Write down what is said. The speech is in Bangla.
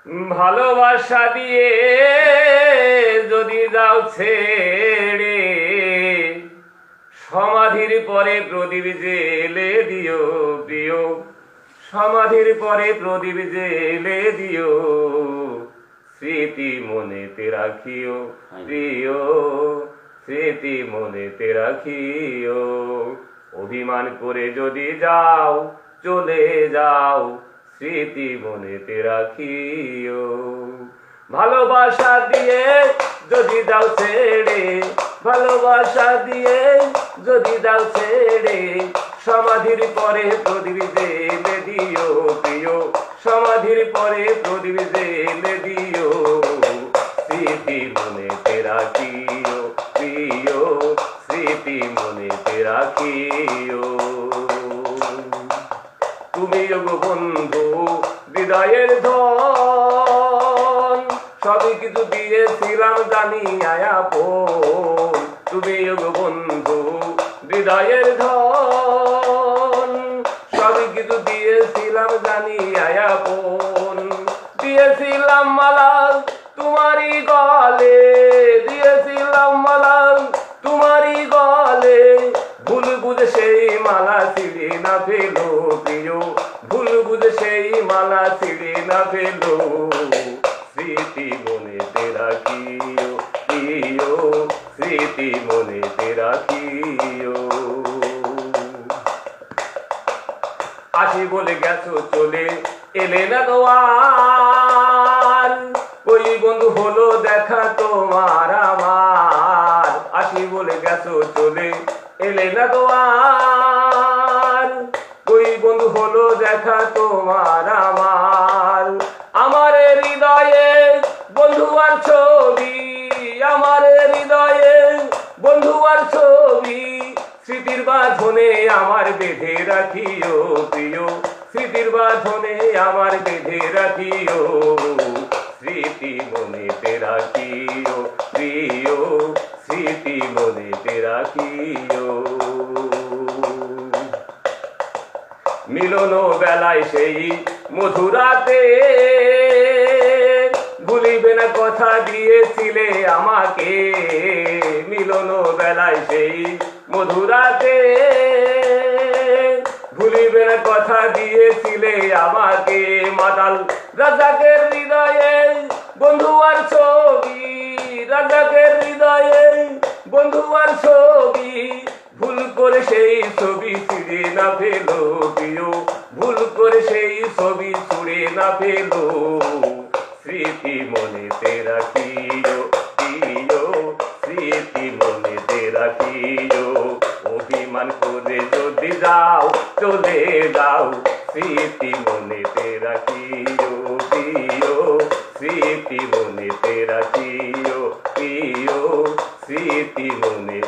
ভালোবাসা দিয়ে যদি যাও ছেড়ে, সমাধির পরে প্রদীপ জেলে দিও প্রিয়, সমাধির পরে প্রদীপ জেলে দিও, স্মৃতি মনেতে রাখিও প্রিয়, স্মৃতি মনেতে রাখিও। অভিমান করে যদি যাও চলে যাও, স্মৃতি মনেতে রাখিও। ভালোবাসা দিয়ে যদি দাও ছেড়ে, ভালোবাসা দিয়ে যদি দাও ছেড়ে, সমাধির পরে প্রদীপ জেলে দিও প্রিয়, সমাধির পরে প্রদীপ জেলে দিও, স্মৃতি মনেতে রাখিও প্রিয়, স্মৃতি মনেতে রাখিও। তুমি গো বন্ধু হৃদয়ের ধন, সবই কিছু দিয়েছিলাম জানি আপন, তুমি গো বন্ধু হৃদয়ের ধন, সবই কিছু দিয়েছিলাম জানি আপন। দিয়েছিলাম মালা তোমারই গলে, দিয়েছিলাম মালা তোমারই গলে, ভুল বুঝে সেই মালা ছিঁড়ে না ফেলো প্রিয়, ভুল বুঝে সেই মালা ছিঁড়ে না ফেলো, স্মৃতি মনেতে রাখিও প্রিয়, স্মৃতি মনেতে রাখিও। আসি বলে গেছো চলে এলে না তো আর, ওই বন্ধু হলো দেখা তোমার আমার। আসি বলে গেছো চলে এলে না তো আর, ওই বন্ধু হলো দেখা তোমার আমার। আমার হৃদয়ে বন্ধু আর ছবি, আমার হৃদয়ে বন্ধু আর ছবি, স্মৃতির বাঁধনে আমার বেঁধে রাখিও প্রিয়, স্মৃতির বাঁধনে আমার বেঁধে রাখিও, স্মৃতি মনেতে রাখিও প্রিয়, স্মৃতি মনেতে রাখিও। মিলন বেলায় সেই মধুরাতে, ভুলিবে না কথা দিয়েছিলে আমাকে, মিলন বেলায় সেই মধুরাতে, ভুলিবে না কথা দিয়েছিলে আমাকে। মাতাল রাজাকের হৃদয়ে বন্ধু আর ছবি, রাজাকের হৃদয়ে বন্ধু আর ছবি, ভুল করে সেই ছবি ছিঁড়ে না ফেলো প্রিয়, ভুল করে সেই ছবি ছুঁড়ে না ফেলো, স্মৃতি মনেতে রাখিও প্রিয়, স্মৃতি মনেতে রাখিও। অভিমান করে যদি যাও চলে যাও, স্মৃতি মনেতে রাখিও প্রিয়, স্মৃতি মনেতে রাখিও প্রিয়, স্মৃতি মনে